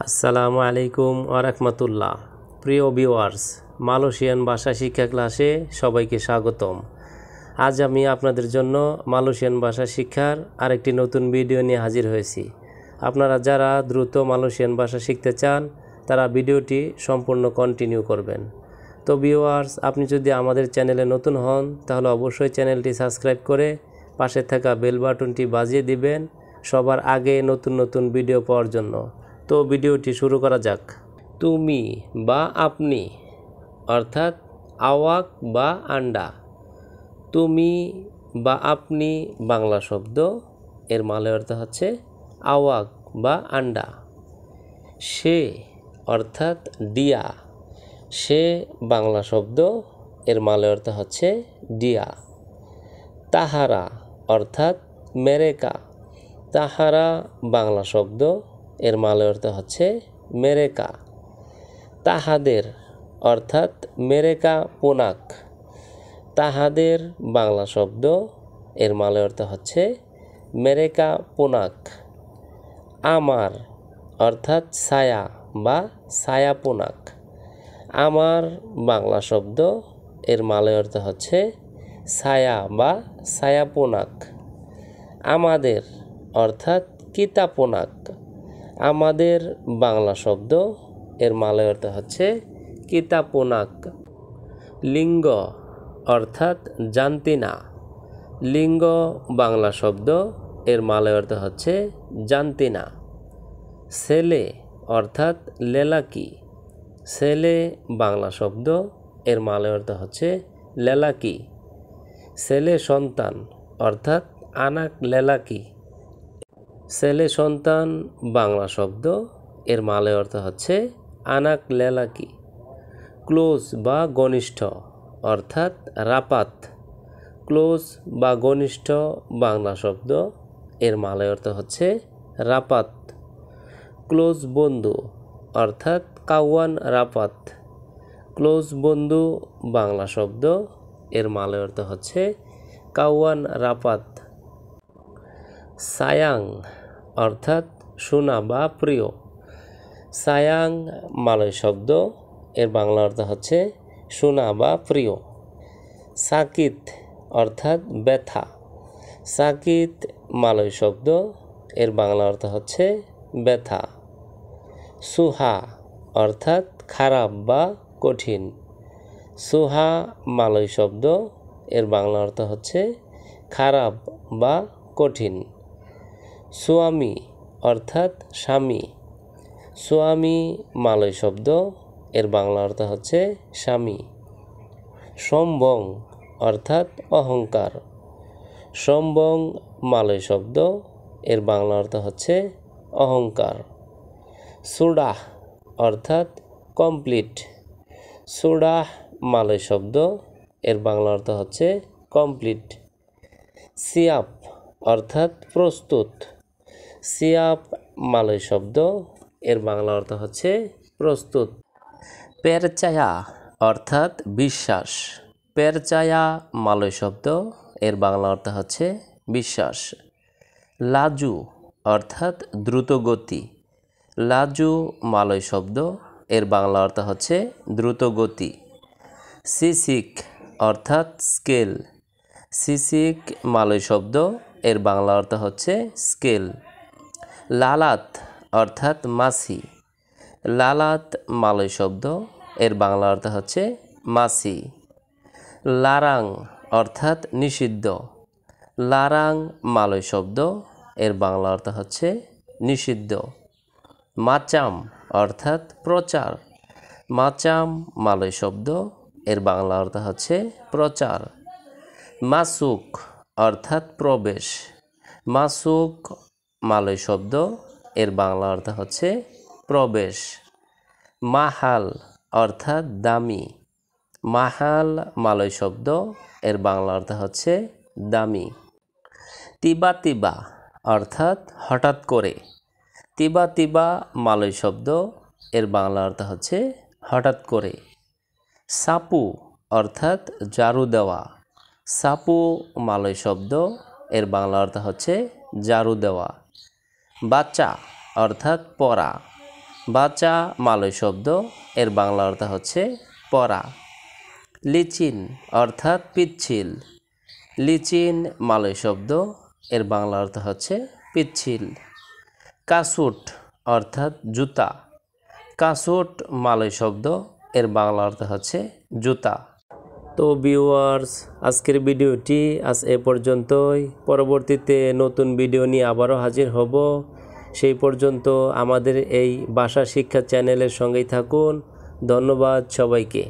আসসালামু আলাইকুম ওয়া রাহমাতুল্লাহ। প্রিয় ভিউয়ার্স, মালয়েশিয়ান ভাষা শিক্ষা ক্লাসে সবাইকে স্বাগতম। আজ আমি আপনাদের জন্য মালয়েশিয়ান ভাষা শিক্ষার আরেকটি নতুন ভিডিও নিয়ে হাজির হয়েছি। আপনারা যারা দ্রুত মালয়েশিয়ান ভাষা শিখতে চান তারা ভিডিওটি সম্পূর্ণ কন্টিনিউ করবেন। তো ভিউয়ার্স, আপনি যদি আমাদের চ্যানেলে নতুন হন তাহলে অবশ্যই চ্যানেলটি সাবস্ক্রাইব করে পাশে থাকা বেল বাটনটি বাজিয়ে দিবেন সবার আগে নতুন নতুন ভিডিও পাওয়ার জন্য। তো ভিডিওটি শুরু করা যাক। তুমি বা আপনি অর্থাৎ আওয়াক বা আন্ডা। তুমি বা আপনি বাংলা শব্দ, এর মালয় অর্থ হচ্ছে আওয়াক বা আন্ডা। সে অর্থাৎ ডিয়া। সে বাংলা শব্দ, এর মালয় অর্থ হচ্ছে ডিয়া। তাহারা অর্থাৎ মেরেকা। তাহারা বাংলা শব্দ, এর মালয় অর্থ হচ্ছে মেরেকা। তাহাদের অর্থাৎ মেরেকা পোনাক। তাহাদের বাংলা শব্দ, এর মালয় অর্থ হচ্ছে মেরেকা পোনাক। আমার অর্থাৎ ছায়া বা ছায়া পোনাক। আমার বাংলা শব্দ, এর মালয় অর্থ হচ্ছে ছায়া বা ছায়া পোনাক। আমাদের অর্থাৎ কিতা পোনাক। আমাদের বাংলা শব্দ, এর মালয় অর্থ হচ্ছে কিতা পোনাক। লিঙ্গ অর্থাৎ জানতি না। লিঙ্গ বাংলা শব্দ, এর মালয় অর্থ হচ্ছে জানতি না। ছেলে অর্থাৎ লেলাকি। ছেলে বাংলা শব্দ, এর মালয় অর্থ হচ্ছে লেলাকি। ছেলে সন্তান অর্থাৎ আনাক লেলাকি। ছেলে সন্তান বাংলা শব্দ, এর মালয় অর্থ হচ্ছে আনাক লেলাকি। ক্লোজ বা ঘনিষ্ঠ অর্থাৎ রাপাত। ক্লোজ বা ঘনিষ্ঠ বাংলা শব্দ, এর মালয় অর্থ হচ্ছে রাপাত। ক্লোজ বন্ধু অর্থাৎ কাওয়ান রাপাত। ক্লোজ বন্ধু বাংলা শব্দ, এর মালয় অর্থ হচ্ছে কাওয়ান রাপাত। সায়াং অর্থাৎ সোনা বা প্রিয়। সায়াং মালয় শব্দ, এর বাংলা অর্থ হচ্ছে সোনা বা প্রিয়। সাকিত অর্থাৎ ব্যথা। সাকিত মালয় শব্দ, এর বাংলা অর্থ হচ্ছে ব্যথা। সুহা অর্থাৎ খারাপ বা কঠিন। সুহা মালয় শব্দ, এর বাংলা অর্থ হচ্ছে খারাপ বা কঠিন। স্বামী অর্থাৎ স্বামী। স্বামী মালয় শব্দ, এর বাংলা অর্থ হচ্ছে স্বামী। সম্বং অর্থাৎ অহংকার। সম্বং মালয় শব্দ, এর বাংলা অর্থ হচ্ছে অহংকার। সুডাহ অর্থাৎ কমপ্লিট। সুডাহ মালয় শব্দ, এর বাংলা অর্থ হচ্ছে কমপ্লিট। সিয়াপ অর্থাৎ প্রস্তুত। সিয়াপ মালয় শব্দ, এর বাংলা অর্থ হচ্ছে প্রস্তুত। পেরচায়া অর্থাৎ বিশ্বাস। পেরচায়া মালয় শব্দ, এর বাংলা অর্থ হচ্ছে বিশ্বাস। লাজু অর্থাৎ দ্রুতগতি। লাজু মালয় শব্দ, এর বাংলা অর্থ হচ্ছে দ্রুতগতি। সিসিক অর্থাৎ স্কেল। সিসিক মালয় শব্দ, এর বাংলা অর্থ হচ্ছে স্কেল। লালাত অর্থাৎ মাছি। লালাত মালয় শব্দ, এর বাংলা অর্থ হচ্ছে মাছি। লারাং অর্থাৎ নিষিদ্ধ। লারাং মালয় শব্দ, এর বাংলা অর্থ হচ্ছে নিষিদ্ধ। মাচাম অর্থাৎ প্রচার। মাচাম মালয় শব্দ, এর বাংলা অর্থ হচ্ছে প্রচার। মাসুক অর্থাৎ প্রবেশ। মাসুক মালয় শব্দ, এর বাংলা অর্থ হচ্ছে প্রবেশ। মাহাল অর্থাৎ দামি। মাহাল মালয় শব্দ, এর বাংলা অর্থ হচ্ছে দামি। তিবা তিবা অর্থাৎ হঠাৎ করে। তিবা তিবা মালয় শব্দ, এর বাংলা অর্থ হচ্ছে হঠাৎ করে। সাপু অর্থাৎ ঝাড়ু দেওয়া। সাপু মালয় শব্দ, এর বাংলা অর্থ হচ্ছে ঝাড়ু দেওয়া। বাচ্চা অর্থাৎ পড়া। বাচা মালয় শব্দ, এর বাংলা অর্থ হচ্ছে পরা। লিচিন অর্থাৎ পিচ্ছিল, লিচিন মালয় শব্দ, এর বাংলা অর্থ হচ্ছে পিচ্ছিল। কাসুট অর্থাৎ জুতা, কাসুট মালয় শব্দ, এর বাংলা অর্থ হচ্ছে জুতা। তো ভিউয়ার্স, আজকের ভিডিওটি আজ এ পর্যন্তই। পরবর্তীতে নতুন ভিডিও নিয়ে আবারও হাজির হব। সেই পর্যন্ত আমাদের এই ভাষা শিক্ষা চ্যানেলের সঙ্গেই থাকুন। ধন্যবাদ সবাইকে।